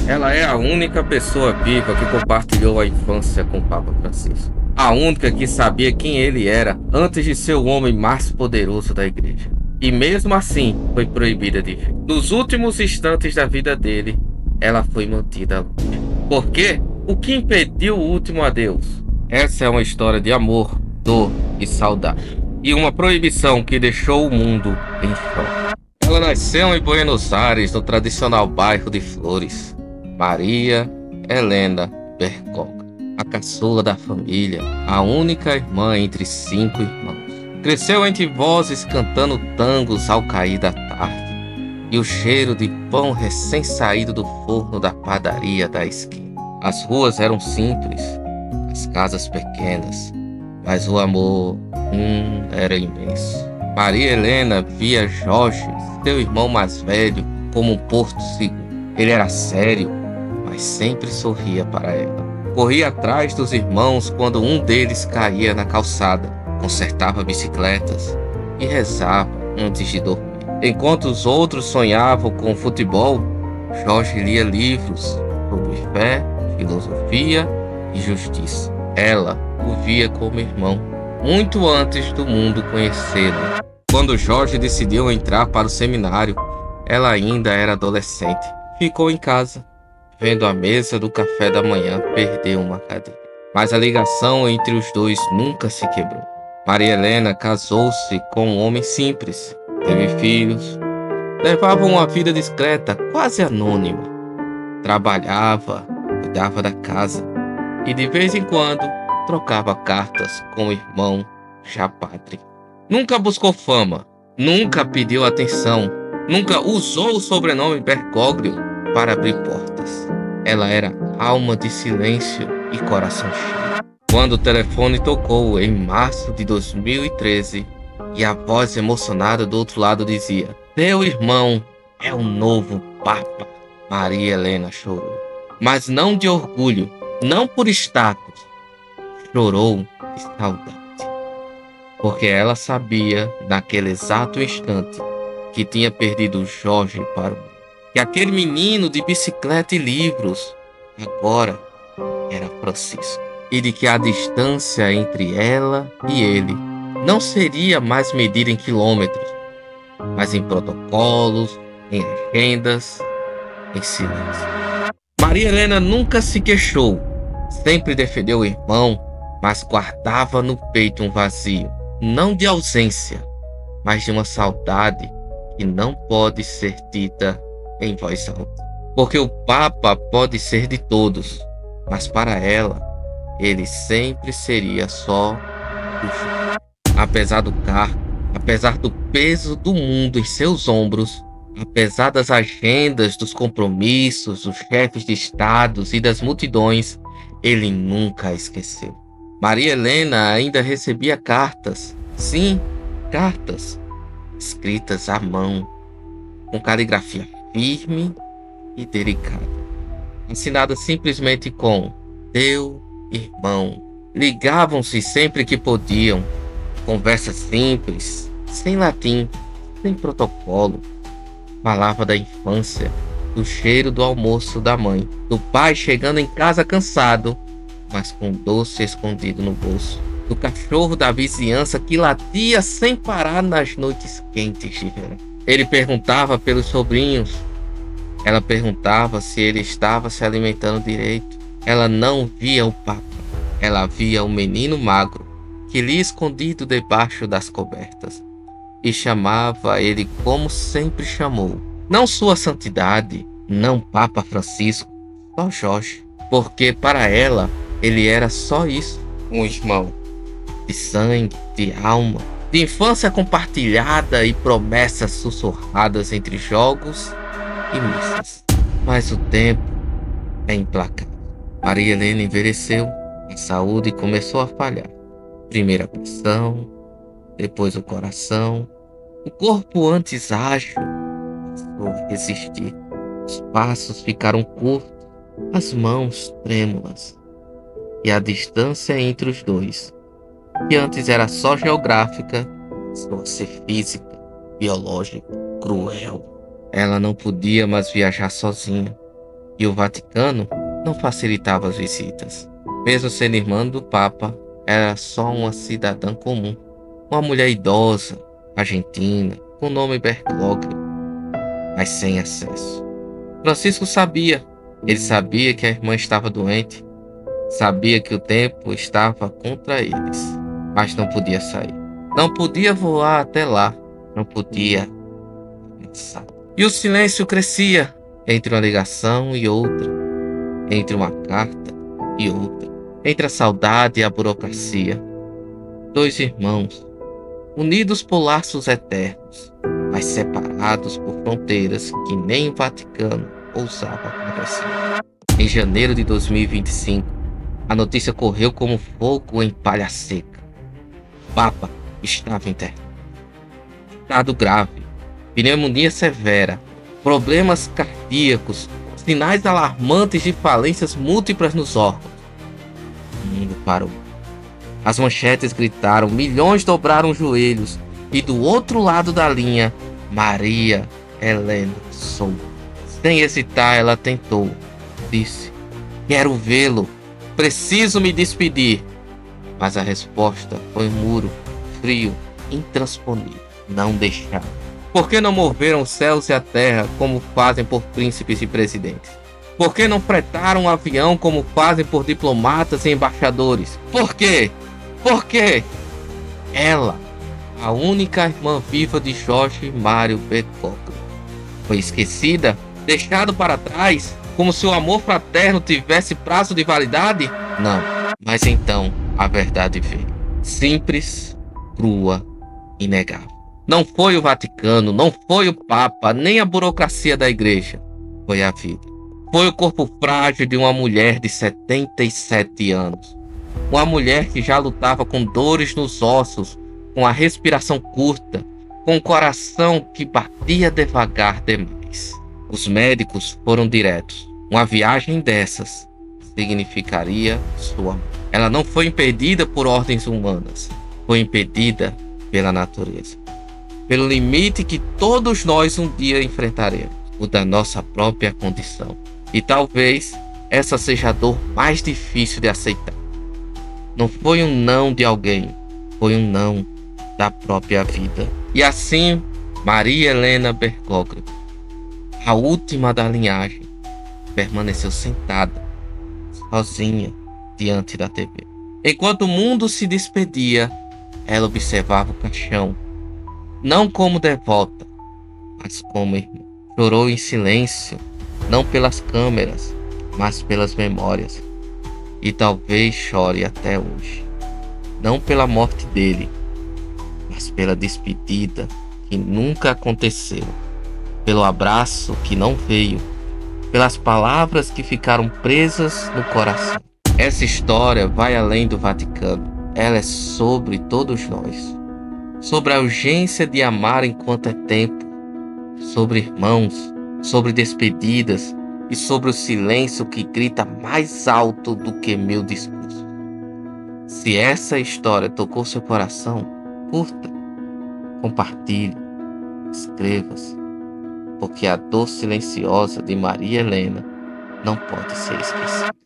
Ela é a única pessoa viva que compartilhou a infância com o Papa Francisco. A única que sabia quem ele era antes de ser o homem mais poderoso da igreja. E mesmo assim, foi proibida de ver. Nos últimos instantes da vida dele, ela foi mantida longe. Por quê? O que impediu o último adeus? Essa é uma história de amor, dor e saudade. E uma proibição que deixou o mundo em choque. Ela nasceu em Buenos Aires, no tradicional bairro de Flores. Maria Helena Bergoglio, a caçula da família, a única irmã entre 5 irmãos. Cresceu entre vozes cantando tangos ao cair da tarde e o cheiro de pão recém-saído do forno da padaria da esquina. As ruas eram simples, as casas pequenas, mas o amor era imenso. Maria Helena via Jorge, seu irmão mais velho, como um porto seguro. Ele era sério, mas sempre sorria para ela. Corria atrás dos irmãos quando um deles caía na calçada, consertava bicicletas e rezava antes de dormir. Enquanto os outros sonhavam com futebol, Jorge lia livros sobre fé, filosofia e justiça. Ela o via como irmão, muito antes do mundo conhecê-lo. Quando Jorge decidiu entrar para o seminário, ela ainda era adolescente. Ficou em casa, vendo a mesa do café da manhã perder uma cadeira. Mas a ligação entre os dois nunca se quebrou. Maria Helena casou-se com um homem simples, teve filhos, levava uma vida discreta, quase anônima. Trabalhava, cuidava da casa e de vez em quando trocava cartas com o irmão já padre. Nunca buscou fama, nunca pediu atenção, nunca usou o sobrenome Bergoglio para abrir portas. Ela era alma de silêncio e coração cheio. Quando o telefone tocou em março de 2013 e a voz emocionada do outro lado dizia: "Teu irmão é o novo Papa", Maria Helena chorou. Mas não de orgulho, não por status. Chorou de saudade. Porque ela sabia, naquele exato instante, que tinha perdido Jorge para o mundo. Que aquele menino de bicicleta e livros agora era Francisco. E de que a distância entre ela e ele não seria mais medida em quilômetros, mas em protocolos, em agendas, em silêncio. Maria Helena nunca se queixou, sempre defendeu o irmão, mas guardava no peito um vazio, não de ausência, mas de uma saudade que não pode ser dita em voz alta. Porque o Papa pode ser de todos, mas para ela, ele sempre seria só do Jorge. Apesar do cargo, apesar do peso do mundo em seus ombros, apesar das agendas, dos compromissos, dos chefes de estados e das multidões, ele nunca a esqueceu. Maria Helena ainda recebia cartas, sim, cartas, escritas à mão, com caligrafia firme e delicada, assinadas simplesmente com "Teu irmão". Ligavam-se sempre que podiam, conversas simples, sem latim, sem protocolo. Falava da infância, do cheiro do almoço da mãe, do pai chegando em casa cansado, mas com um doce escondido no bolso, do cachorro da vizinhança que latia sem parar nas noites quentes de verão. Ele perguntava pelos sobrinhos, ela perguntava se ele estava se alimentando direito. Ela não via o Papa, ela via o menino magro que lia escondido debaixo das cobertas e chamava ele como sempre chamou. Não Sua Santidade, não Papa Francisco, só Jorge. Porque para ela, ele era só isso, um irmão. De sangue, de alma, de infância compartilhada e promessas sussurradas entre jogos e missas. Mas o tempo é implacável. Maria Helena envelheceu, a saúde começou a falhar. Primeiro a pressão, depois o coração. O corpo antes ágil passou a resistir. Os passos ficaram curtos, as mãos trêmulas. E a distância entre os dois, que antes era só geográfica, passou a ser física, biológica, cruel. Ela não podia mais viajar sozinha. e o Vaticano não facilitava as visitas. Mesmo sendo irmã do Papa, era só uma cidadã comum, uma mulher idosa, argentina, com nome Bergoglio, mas sem acesso. Francisco sabia. Ele sabia que a irmã estava doente, sabia que o tempo estava contra eles, mas não podia sair. Não podia voar até lá, não podia pensar. E o silêncio crescia entre uma ligação e outra, entre uma carta e outra, entre a saudade e a burocracia. Dois irmãos, unidos por laços eternos, mas separados por fronteiras que nem o Vaticano ousava conversar. Em janeiro de 2025, a notícia correu como fogo em palha seca. O Papa estava internado. Estado grave, pneumonia severa, problemas cardíacos, sinais alarmantes de falências múltiplas nos órgãos. O mundo parou. As manchetes gritaram, milhões dobraram os joelhos, e do outro lado da linha, Maria Helena Souza. Sem hesitar, ela tentou. Disse: quero vê-lo, preciso me despedir. Mas a resposta foi um muro frio, intransponível. Não deixaram. Por que não moveram os céus e a terra como fazem por príncipes e presidentes? Por que não fretaram um avião como fazem por diplomatas e embaixadores? Por quê? Por quê? Ela, a única irmã viva de Jorge Mário Bergoglio, foi esquecida, deixado para trás, como se o amor fraterno tivesse prazo de validade? Não. Mas então a verdade veio. Simples, crua, inegável. Não foi o Vaticano, não foi o Papa, nem a burocracia da igreja. Foi a vida. Foi o corpo frágil de uma mulher de 77 anos. Uma mulher que já lutava com dores nos ossos, com a respiração curta, com o coração que batia devagar demais. Os médicos foram diretos. Uma viagem dessas significaria sua morte. Ela não foi impedida por ordens humanas, foi impedida pela natureza. Pelo limite que todos nós um dia enfrentaremos, o da nossa própria condição. E talvez essa seja a dor mais difícil de aceitar. Não foi um não de alguém, foi um não da própria vida. E assim, Maria Helena Bergoglio, a última da linhagem, permaneceu sentada, sozinha, diante da TV. Enquanto o mundo se despedia, ela observava o caixão, não como devota, mas como irmã. Chorou em silêncio, não pelas câmeras, mas pelas memórias. E talvez chore até hoje, não pela morte dele, mas pela despedida que nunca aconteceu, pelo abraço que não veio, pelas palavras que ficaram presas no coração. Essa história vai além do Vaticano. Ela é sobre todos nós, sobre a urgência de amar enquanto é tempo, sobre irmãos, sobre despedidas e sobre o silêncio que grita mais alto do que mil discursos. Se essa história tocou seu coração, curta, compartilhe, escreva-se, porque a dor silenciosa de Maria Helena não pode ser esquecida.